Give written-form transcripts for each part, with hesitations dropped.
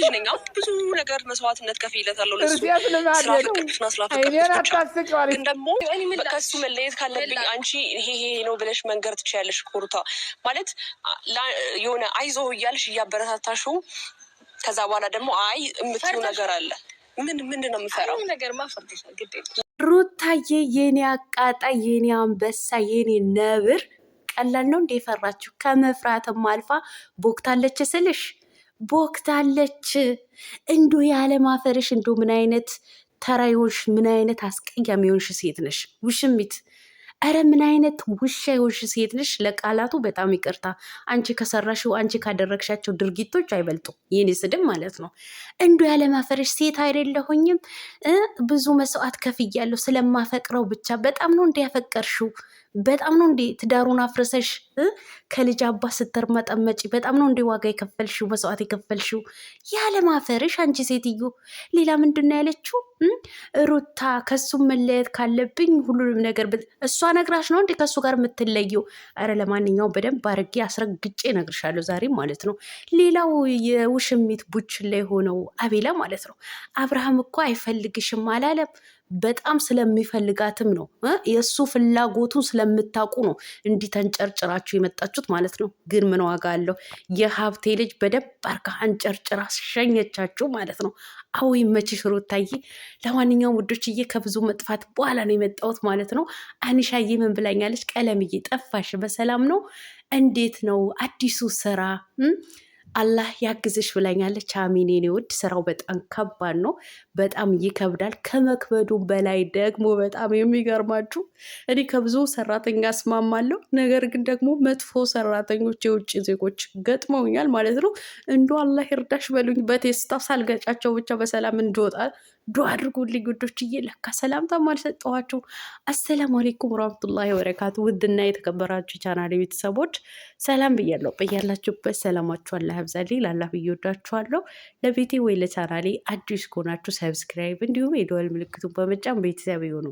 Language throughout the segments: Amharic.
ልጅ ነኝ። አሁን ብዙ ነገር መስዋዕትነት ከፍዬለታለሁ ለሱ ስላፈቀድሽና ስላፈቀድሽ ብቻ። ግን ደግሞ ከሱ መለየት ካለብኝ አንቺ ይሄ ነው ብለሽ መንገር ትችያለሽ። ሩታ ማለት የሆነ አይዞህ እያልሽ እያበረታታሽው ከዛ በኋላ ደግሞ አይ የምትይው ነገር አለ። ምንድን ነው የምፈራው ነገር ማፈርደሻል ግዴ ሩታዬ የኔ አቃጣይ የኔ አንበሳ የኔ ነብር ቀላል ነው እንዴ ፈራችሁ? ከመፍራትም አልፋ ቦክታለች ስልሽ ቦክታለች። እንዶ ያለማፈርሽ እንዶ ምን አይነት ተራ የሆንሽ ምን አይነት አስቀያሚ የሆንሽ ሴት ነሽ ውሽሚት። አረ ምን አይነት ውሻ የሆንሽ ሴት ነሽ። ለቃላቱ በጣም ይቅርታ። አንቺ ከሰራሽው አንቺ ካደረግሻቸው ድርጊቶች አይበልጡም። የኔ ስድብ ማለት ነው። እንዶ ያለማፈርሽ ሴት አይደለሁኝም ብዙ መስዋዕት ከፍያለሁ ስለማፈቅረው ብቻ። በጣም ነው እንዲ ያፈቀርሽው። በጣም ነው እንዲ ትዳሩን አፍርሰሽ ከልጅ አባት ስትርመጠመጪ። በጣም ነው እንዲ ዋጋ የከፈልሽው መስዋዕት የከፈልሽው። ያለማፈርሽ አንቺ ሴትዮ። ሌላ ምንድን ነው ያለችው? ሩታ ከሱም መለየት ካለብኝ ሁሉንም ነገር እሷ ነግራሽ ነው እንዴ ከሱ ጋር የምትለየው? አረ ለማንኛውም በደንብ አድርጌ አስረግጬ እነግርሻለሁ ዛሬ ማለት ነው። ሌላው የውሽሚት ቡችን ላይ ሆነው አቤላ ማለት ነው። አብርሃም እኮ አይፈልግሽም አላለም። በጣም ስለሚፈልጋትም ነው የእሱ ፍላጎቱን ስለምታውቁ ነው እንዲህ ተንጨርጭራችሁ የመጣችሁት ማለት ነው። ግን ምን ዋጋ አለው? የሀብቴ ልጅ በደንብ አርጋ አንጨርጭራ ሸኘቻችሁ ማለት ነው። አዎ ይመችሽ ሩታዬ። ለማንኛውም ውዶችዬ ከብዙ መጥፋት በኋላ ነው የመጣሁት ማለት ነው። አንሻዬ ምን ብላኛለች? ቀለምዬ ጠፋሽ በሰላም ነው? እንዴት ነው አዲሱ ስራ? አላህ ያግዝሽ ብላኛለች። አሚን የኔ ውድ። ስራው በጣም ከባድ ነው፣ በጣም ይከብዳል። ከመክበዱ በላይ ደግሞ በጣም የሚገርማችሁ እኔ ከብዙ ሰራተኛ እስማማለሁ፣ ነገር ግን ደግሞ መጥፎ ሰራተኞች የውጭ ዜጎች ገጥመውኛል ማለት ነው። እንዶ አላህ ይርዳሽ በሉኝ። በቴስታ ሳልገጫቸው ብቻ በሰላም እንድወጣ ዱዓ አድርጉልኝ ውዶችዬ። ለካ ሰላምታም አልሰጠኋቸው። አሰላሙ አሌይኩም ወራህመቱላሂ ወበረካቱ። ውድና የተከበራችሁ ቻናሌ ቤተሰቦች ሰላም ብያለሁ። በያላችሁበት ሰላማችሁ አላህ ያብዛልኝ። ላላህ ብዬ ወዳችኋለሁ። ለቤቴ ወይ ለቻናሌ አዲስ ከሆናችሁ ሰብስክራይብ እንዲሁም የደወል ምልክቱን በመጫን ቤተሰብ ይሁኑ።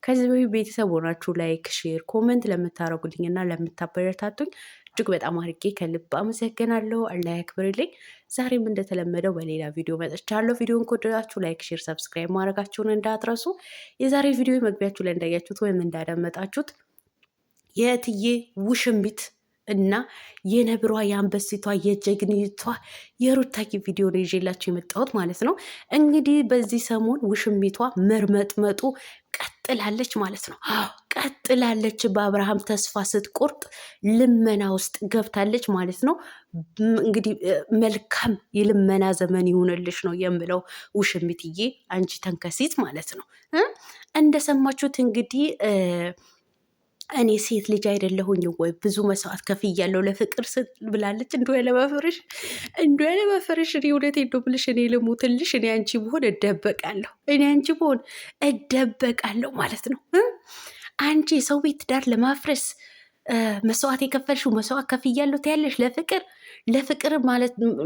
ከዚህ በፊት ቤተሰብ ሆናችሁ ላይክ፣ ሼር፣ ኮመንት ለምታደርጉልኝ እና ለምታበረታቱኝ እጅግ በጣም አድርጌ ከልብ አመሰግናለሁ። አላህ ያክብርልኝ። ዛሬም እንደተለመደው በሌላ ቪዲዮ መጥቻለሁ። ቪዲዮን ከወደዳችሁ ላይክ፣ ሼር፣ ሰብስክራይብ ማድረጋችሁን እንዳትረሱ። የዛሬ ቪዲዮ መግቢያችሁ ላይ እንዳያችሁት ወይም እንዳዳመጣችሁት የእትዬ ውሽሚት እና የነብሯ የአንበሲቷ የጀግኒቷ የሩታዬ ቪዲዮ ነው ይዤላችሁ የመጣሁት ማለት ነው። እንግዲህ በዚህ ሰሞን ውሽሚቷ መርመጥመጡ ቀጥላለች ማለት ነው። ቀጥላለች። በአብርሃም ተስፋ ስትቆርጥ ልመና ውስጥ ገብታለች ማለት ነው። እንግዲህ መልካም የልመና ዘመን ይሁንልሽ ነው የምለው ውሽሚትዬ፣ አንቺ ተንከሲት ማለት ነው። እንደሰማችሁት እንግዲህ እኔ ሴት ልጅ አይደለሁኝ ወይ ብዙ መስዋዕት ከፍያለሁ ለፍቅር ብላለች። እንዶ ያለመፈርሽ እኔ እውነቴን ነው ብልሽ እኔ ልሙትልሽ፣ እኔ አንቺ ብሆን እደበቃለሁ ማለት ነው። አንቺ የሰው ቤት ትዳር ለማፍረስ መስዋዕት የከፈልሽው መስዋዕት ከፍያለሁ ትያለሽ ለፍቅር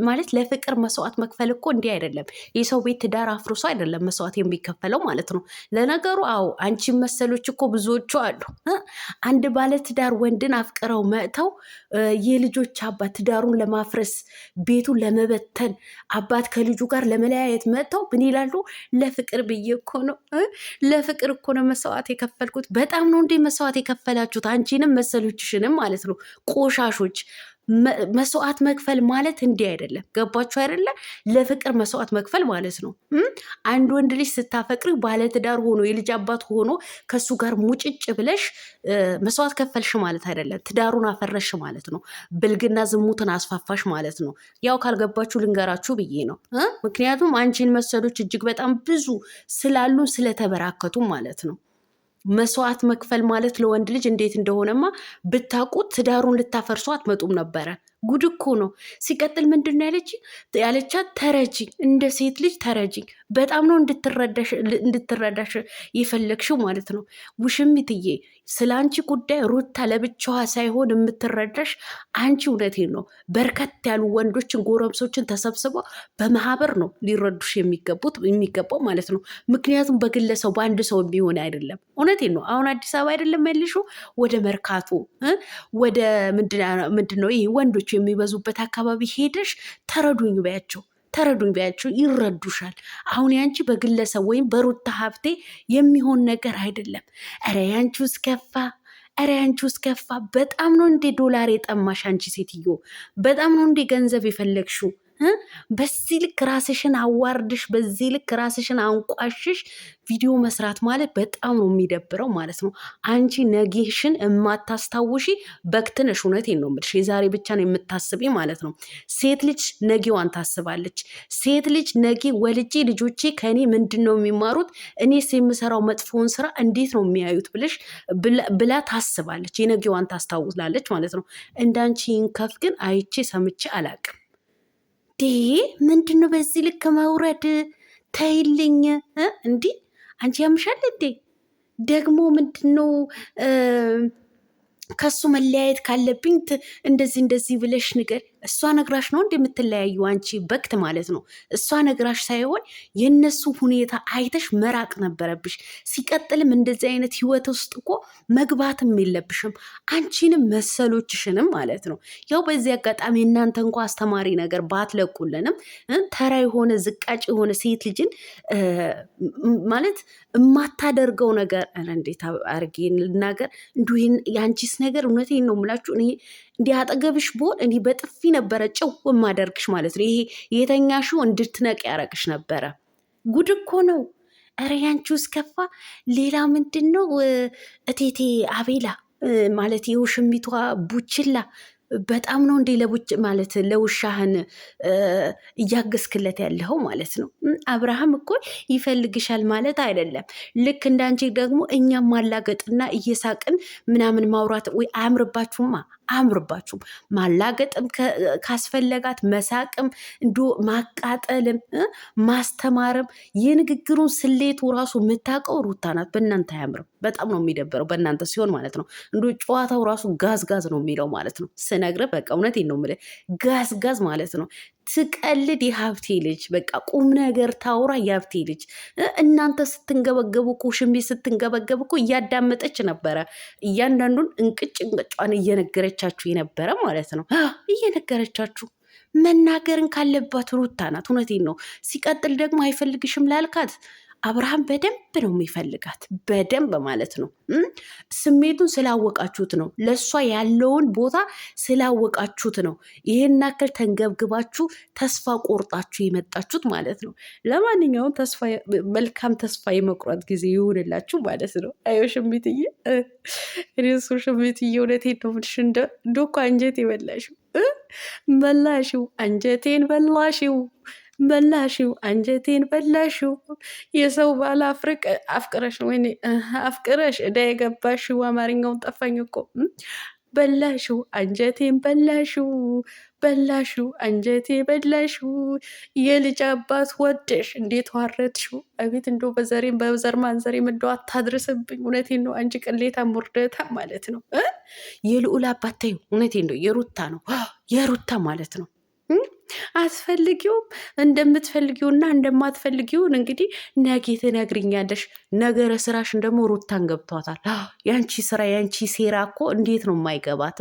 ማለት ለፍቅር መስዋዕት መክፈል እኮ እንዲህ አይደለም። የሰው ቤት ትዳር አፍርሶ አይደለም መስዋዕት የሚከፈለው ማለት ነው። ለነገሩ አዎ አንቺ መሰሎች እኮ ብዙዎቹ አሉ። አንድ ባለ ትዳር ወንድን አፍቅረው መጥተው የልጆች አባት ትዳሩን ለማፍረስ ቤቱን ለመበተን አባት ከልጁ ጋር ለመለያየት መጥተው ምን ይላሉ? ለፍቅር ብዬ እኮ ነው ለፍቅር እኮ ነው መስዋዕት የከፈልኩት። በጣም ነው እንዴ መስዋዕት የከፈላችሁት? አንቺንም መሰሎችሽንም ማለት ነው። ቆሻሾች መስዋዕት መክፈል ማለት እንዲህ አይደለም። ገባችሁ አይደለ? ለፍቅር መስዋዕት መክፈል ማለት ነው። አንድ ወንድ ልጅ ስታፈቅሪ ባለትዳር ሆኖ የልጅ አባት ሆኖ ከሱ ጋር ሙጭጭ ብለሽ መስዋዕት ከፈልሽ ማለት አይደለም። ትዳሩን አፈረሽ ማለት ነው። ብልግና ዝሙትን አስፋፋሽ ማለት ነው። ያው ካልገባችሁ ልንገራችሁ ብዬ ነው። ምክንያቱም አንቺን መሰሎች እጅግ በጣም ብዙ ስላሉን ስለተበራከቱ ማለት ነው። መስዋዕት መክፈል ማለት ለወንድ ልጅ እንዴት እንደሆነማ ብታውቁት ትዳሩን ልታፈርሱ አትመጡም ነበረ። ጉድ እኮ ነው። ሲቀጥል ምንድን ነው ያለቻት? ተረጂ፣ እንደ ሴት ልጅ ተረጂ። በጣም ነው እንድትረዳሽ የፈለግሽው ማለት ነው። ውሽሚትዬ ስለ አንቺ ጉዳይ ሩታ ለብቻዋ ሳይሆን የምትረዳሽ አንቺ፣ እውነቴን ነው። በርከት ያሉ ወንዶችን ጎረምሶችን ተሰብስበው በማህበር ነው ሊረዱሽ የሚገባው ማለት ነው። ምክንያቱም በግለሰው በአንድ ሰው የሚሆን አይደለም። እውነቴን ነው። አሁን አዲስ አበባ አይደለም ያልሽው፣ ወደ መርካቶ ወደ ምንድን ነው ይሄ ወንዶች የሚበዙበት አካባቢ ሄደሽ ተረዱኝ በያቸው። ተረዱኝ ቢያቸው ይረዱሻል። አሁን ያንቺ በግለሰብ ወይም በሩታ ሀብቴ የሚሆን ነገር አይደለም። ኧረ ያንቺ ውስጥ ከፋ። ኧረ ያንቺ ውስጥ ከፋ። በጣም ነው እንዴ ዶላር የጠማሽ አንቺ ሴትዮ? በጣም ነው እንዴ ገንዘብ የፈለግሽው? በዚህ ልክ ራስሽን አዋርድሽ፣ በዚህ ልክ ራስሽን አንቋሽሽ ቪዲዮ መስራት ማለት በጣም ነው የሚደብረው ማለት ነው። አንቺ ነጌሽን የማታስታውሺ በክትነሽ። እውነቴን ነው የምልሽ። የዛሬ ብቻ ነው የምታስቢ ማለት ነው። ሴት ልጅ ነጌዋን ታስባለች። ሴት ልጅ ነጌ ወልጄ ልጆቼ ከእኔ ምንድን ነው የሚማሩት፣ እኔስ የምሰራው መጥፎውን ስራ እንዴት ነው የሚያዩት ብላ ታስባለች። የነጌዋን ታስታውላለች ማለት ነው። እንዳንቺ ይንከፍ ግን አይቼ ሰምቼ አላቅም። ምንድን ነው በዚህ ልክ መውረድ? ተይልኝ። እንዲህ አንቺ ያምሻል እንዴ? ደግሞ ምንድን ነው ከሱ መለያየት ካለብኝ እንደዚህ ብለሽ ንገር። እሷ ነግራሽ ነው እንደምትለያዩ አንቺ በክት ማለት ነው። እሷ ነግራሽ ሳይሆን የነሱ ሁኔታ አይተሽ መራቅ ነበረብሽ። ሲቀጥልም እንደዚህ አይነት ህይወት ውስጥ እኮ መግባትም የለብሽም አንቺንም መሰሎችሽንም ማለት ነው። ያው በዚህ አጋጣሚ እናንተ እንኳ አስተማሪ ነገር ባትለቁልንም ተራ የሆነ ዝቃጭ የሆነ ሴት ልጅን ማለት የማታደርገው ነገር እንዴት አርጌ ልናገር? እንዲሁ የአንቺስ ነገር እውነቴን ነው የምላችሁ እኔ እንዲህ አጠገብሽ ብሆን እንዲህ በጥፊ ነበረ ጭው የማደርግሽ ማለት ነው። ይሄ የተኛሽው እንድትነቅ ያረግሽ ነበረ። ጉድ እኮ ነው። ኧረ ያንቺ ውስጥ ከፋ። ሌላ ምንድን ነው እቴቴ አቤላ ማለት የውሽሚቷ ቡችላ በጣም ነው እንዴ ለቡጭ ማለት ለውሻህን እያገዝክለት ያለኸው ማለት ነው። አብርሃም እኮ ይፈልግሻል ማለት አይደለም። ልክ እንዳንቺ ደግሞ እኛም ማላገጥና እየሳቅን ምናምን ማውራት ወይ አያምርባችሁም። ማላገጥም ካስፈለጋት መሳቅም እንዶ ማቃጠልም ማስተማርም የንግግሩን ስሌቱ ራሱ የምታውቀው ሩታ ናት። በእናንተ አያምርም። በጣም ነው የሚደበረው በእናንተ ሲሆን ማለት ነው። እንዶ ጨዋታው ራሱ ጋዝ ነው የሚለው ማለት ነው። ስነግርህ በቃ እውነቴን ነው የምልህ ጋዝ ማለት ነው። ትቀልድ የሀብቴ ልጅ በቃ ቁም ነገር ታውራ የሀብቴ ልጅ። እናንተ ስትንገበገቡ እኮ ሽሜ ስትንገበገብ እኮ እያዳመጠች ነበረ። እያንዳንዱን እንቅጯን እየነገረቻችሁ የነበረ ማለት ነው። እየነገረቻችሁ መናገርን ካለባት ሩታ ናት። እውነቴን ነው። ሲቀጥል ደግሞ አይፈልግሽም ላልካት አብርሃም በደንብ ነው የሚፈልጋት፣ በደንብ ማለት ነው። ስሜቱን ስላወቃችሁት ነው፣ ለእሷ ያለውን ቦታ ስላወቃችሁት ነው ይህን ያክል ተንገብግባችሁ ተስፋ ቆርጣችሁ የመጣችሁት ማለት ነው። ለማንኛውም መልካም ተስፋ የመቁረጥ ጊዜ ይሁንላችሁ ማለት ነው። አዮ ሽሚትዬ፣ እኔ እሱ ሽሚትዬ እውነቴን ነው የምልሽ እንደ እኮ አንጀት በላሽው፣ አንጀቴን በላሽው አንጀቴን በላሽው። የሰው ባል አፍቅረሽ ወይኔ አፍቅረሽ እዳ የገባሽው አማርኛውን ጠፋኝ እኮ። በላሽው አንጀቴን በላሽው አንጀቴ በላሽው። የልጅ አባት ወደሽ እንዴት ዋረድሽው? አቤት እንደው በዘር ማንዘሬም እንደው አታድርስብኝ። እውነቴን ነው። አንቺ ቅሌታ ሙርደታ ማለት ነው። የልዑል አባት ተይው። እውነቴን ነው። የሩታ ነው የሩታ ማለት ነው። አስፈልጊውም እንደምትፈልጊውና እንደማትፈልጊውን እንግዲህ ነገ ትነግሪኛለሽ። ነገረ ስራሽን ደግሞ ሩታን ገብቷታል። ያንቺ ስራ ያንቺ ሴራ እኮ እንዴት ነው የማይገባት?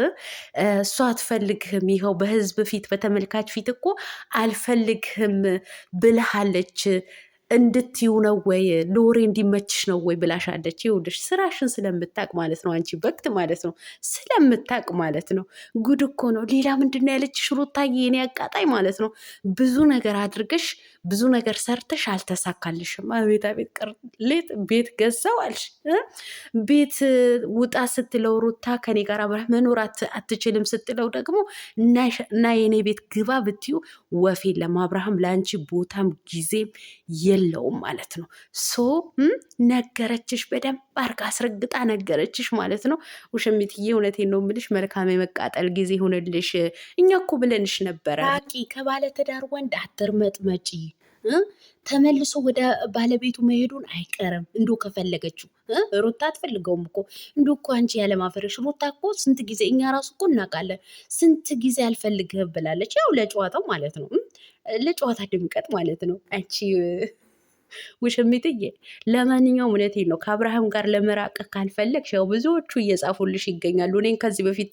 እሷ አትፈልግህም። ይኸው በህዝብ ፊት በተመልካች ፊት እኮ አልፈልግህም ብልሃለች። እንድትዩ ነው ወይ ሎሬ እንዲመችሽ ነው ወይ ብላሻለች። ይኸውልሽ ስራሽን ስለምታቅ ማለት ነው። አንቺ በክት ማለት ነው ስለምታቅ ማለት ነው። ጉድ እኮ ነው። ሌላ ምንድን ነው ያለችሽ ሩታዬ? የኔ አቃጣይ ማለት ነው። ብዙ ነገር አድርገሽ ብዙ ነገር ሰርተሽ አልተሳካልሽም። አቤት አቤት ቅርሌት ቤት ገዛው አልሽ። ቤት ውጣ ስትለው ሩታ ከኔ ጋር አብረህ መኖር አትችልም ስትለው ደግሞ እና የኔ ቤት ግባ ብትዩ ወፍ የለም። አብርሃም ለአንቺ ቦታም ጊዜም የለውም ማለት ነው። ሶ ነገረችሽ፣ በደንብ አርጋ አስረግጣ ነገረችሽ ማለት ነው። ውሽሚትዬ እውነቴን ነው የምልሽ፣ መልካም የመቃጠል ጊዜ ሆነልሽ። እኛ እኮ ብለንሽ ነበረ ከባለ ትዳር ወንድ አትርመጥመጪ፣ ተመልሶ ወደ ባለቤቱ መሄዱን አይቀርም። እንዶ ከፈለገችው ሩታ አትፈልገውም እኮ እንዶ እኮ አንቺ ያለማፈረሽ ሩታ እኮ ስንት ጊዜ እኛ ራሱ እኮ እናውቃለን፣ ስንት ጊዜ አልፈልግህም ብላለች። ያው ለጨዋታው ማለት ነው፣ ለጨዋታ ድምቀት ማለት ነው። አንቺ ውሽሚትዬ ለማንኛውም እውነቴን ነው። ከአብርሃም ጋር ለመራቅ ካልፈለግሽ ያው ብዙዎቹ እየጻፉልሽ ይገኛሉ። እኔን ከዚህ በፊት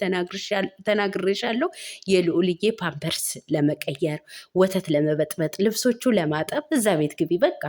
ተናግሬሻለሁ። የልዑልዬ ፓምፐርስ ለመቀየር፣ ወተት ለመበጥበጥ፣ ልብሶቹ ለማጠብ እዛ ቤት ግቢ በቃ።